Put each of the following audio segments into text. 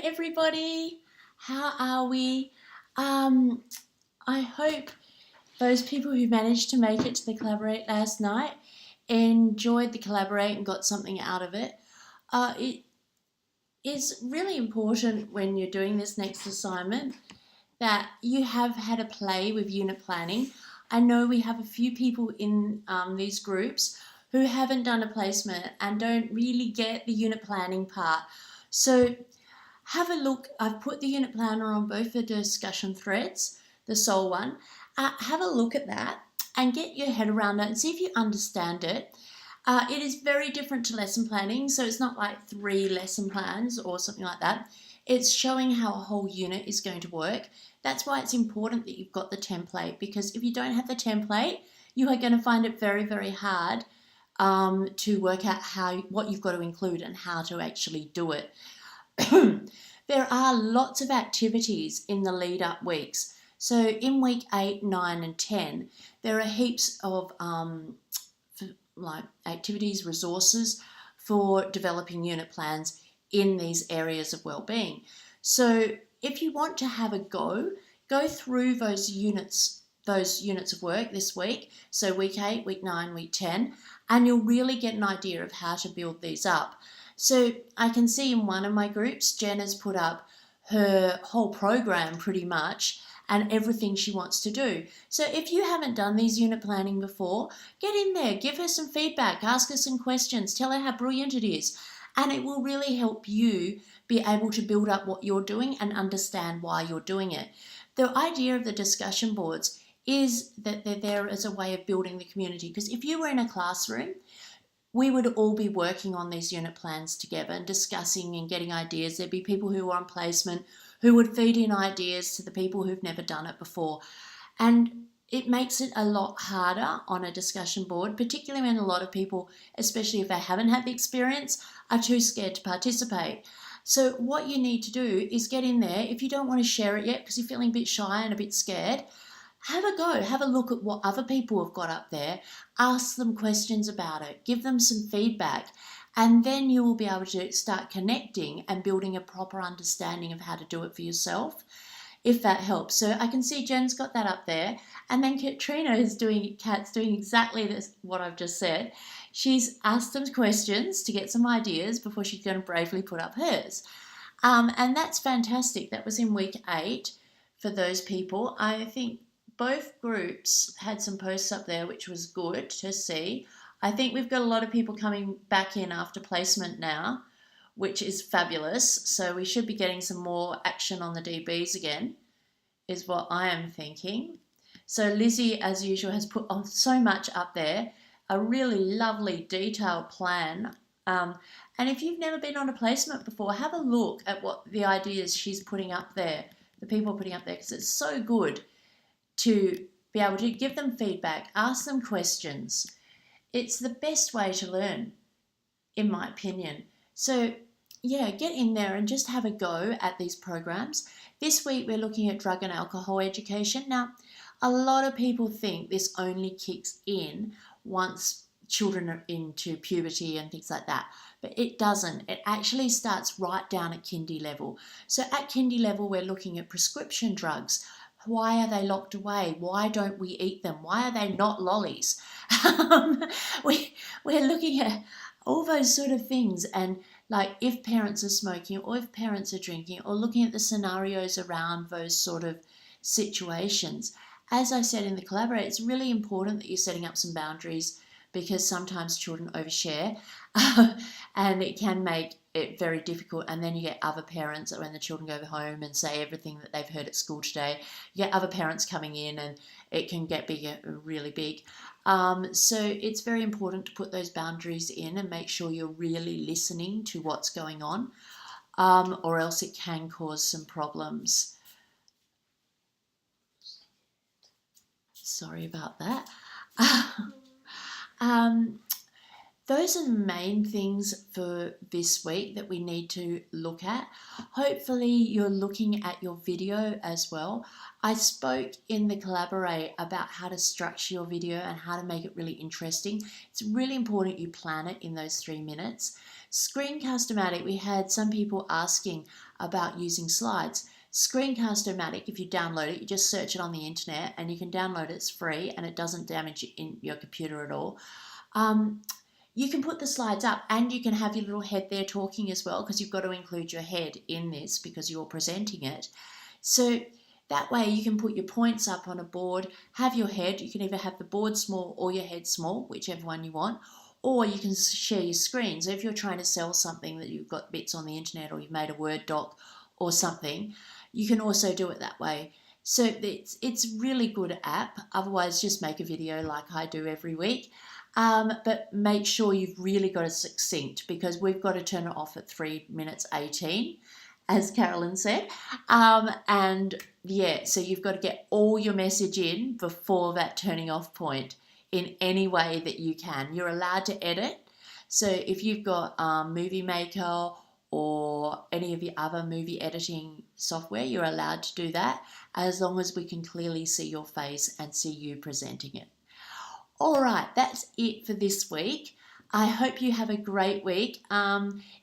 everybody. How are we? I hope those people who managed to make it to the Collaborate last night enjoyed the Collaborate and got something out of it. It is really important when you're doing this next assignment that you have had a play with unit planning. I know we have a few people in these groups who haven't done a placement and don't really get the unit planning part. So have a look. I've put the unit planner on both the discussion threads, the sole one. Have a look at that and get your head around it and see if you understand it. It is very different to lesson planning, so it's not like 3 lesson plans or something like that. It's showing how a whole unit is going to work. That's why it's important that you've got the template, because if you don't have the template, you are going to find it very, very hard to work out what you've got to include and how to actually do it. There are lots of activities in the lead up weeks. So in week 8, 9 and 10, there are heaps of like activities, resources for developing unit plans in these areas of well-being. So if you want to have a go through those units of work this week, so week 8, week 9, week 10, and you'll really get an idea of how to build these up. So I can see in one of my groups, Jen has put up her whole program pretty much and everything she wants to do. So if you haven't done these unit planning before, get in there, give her some feedback, ask her some questions, tell her how brilliant it is, and it will really help you be able to build up what you're doing and understand why you're doing it. The idea of the discussion boards is that they're there as a way of building the community, because if you were in a classroom, we would all be working on these unit plans together and discussing and getting ideas. There'd be people who were on placement who would feed in ideas to the people who've never done it before. And it makes it a lot harder on a discussion board, particularly when a lot of people, especially if they haven't had the experience, are too scared to participate. So what you need to do is get in there. If you don't want to share it yet because you're feeling a bit shy and a bit scared, have a go, have a look at what other people have got up there, ask them questions about it, give them some feedback, and then you will be able to start connecting and building a proper understanding of how to do it for yourself, if that helps. So I can see Jen's got that up there, and then Kat's doing exactly this, what I've just said. She's asked them questions to get some ideas before she's going to bravely put up hers. And that's fantastic. That was in week 8 for those people. I think both groups had some posts up there, which was good to see. I think we've got a lot of people coming back in after placement now, which is fabulous. So we should be getting some more action on the DBs again, is what I am thinking. So Lizzie, as usual, has put on so much up there, a really lovely detailed plan. And if you've never been on a placement before, have a look at what the ideas she's putting up there, the people putting up there, because it's so good to be able to give them feedback, ask them questions. It's the best way to learn, in my opinion. So yeah, get in there and just have a go at these programs. This week we're looking at drug and alcohol education. Now, a lot of people think this only kicks in once children are into puberty and things like that, but it doesn't. It actually starts right down at kindy level. So at kindy level, we're looking at prescription drugs. Why are they locked away? Why don't we eat them? Why are they not lollies? We're looking at all those sort of things, and like if parents are smoking or if parents are drinking, or looking at the scenarios around those sort of situations. As I said in the Collaborate, it's really important that you're setting up some boundaries, because sometimes children overshare and it can make it very difficult. And then you get other parents, when the children go home and say everything that they've heard at school today, you get other parents coming in and it can get really big. So it's very important to put those boundaries in and make sure you're really listening to what's going on, or else it can cause some problems. Sorry about that. Those are the main things for this week that we need to look at. Hopefully you're looking at your video as well. I spoke in the Collaborate about how to structure your video and how to make it really interesting. It's really important you plan it in those 3 minutes. Screencast-O-Matic, we had some people asking about using slides. Screencast-O-Matic, if you download it, you just search it on the internet and you can download it. It's free and it doesn't damage your computer at all. You can put the slides up and you can have your little head there talking as well, because you've got to include your head in this because you're presenting it. So that way you can put your points up on a board, have your head. You can either have the board small or your head small, whichever one you want, or you can share your screen. So if you're trying to sell something that you've got bits on the internet, or you've made a Word doc or something, you can also do it that way. So it's really good app. Otherwise, just make a video like I do every week. But make sure you've really got it succinct, because we've got to turn it off at 3 minutes 18, as Carolyn said. And yeah, so you've got to get all your message in before that turning off point in any way that you can. You're allowed to edit. So if you've got Movie Maker or any of the other movie editing software, you're allowed to do that, as long as we can clearly see your face and see you presenting it. All right, that's it for this week. I hope you have a great week.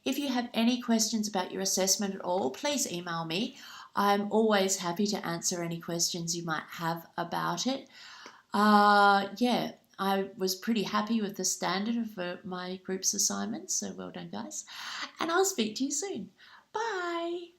If you have any questions about your assessment at all, please email me. I'm always happy to answer any questions you might have about it. Yeah, I was pretty happy with the standard for my group's assignments, so well done, guys. And I'll speak to you soon. Bye.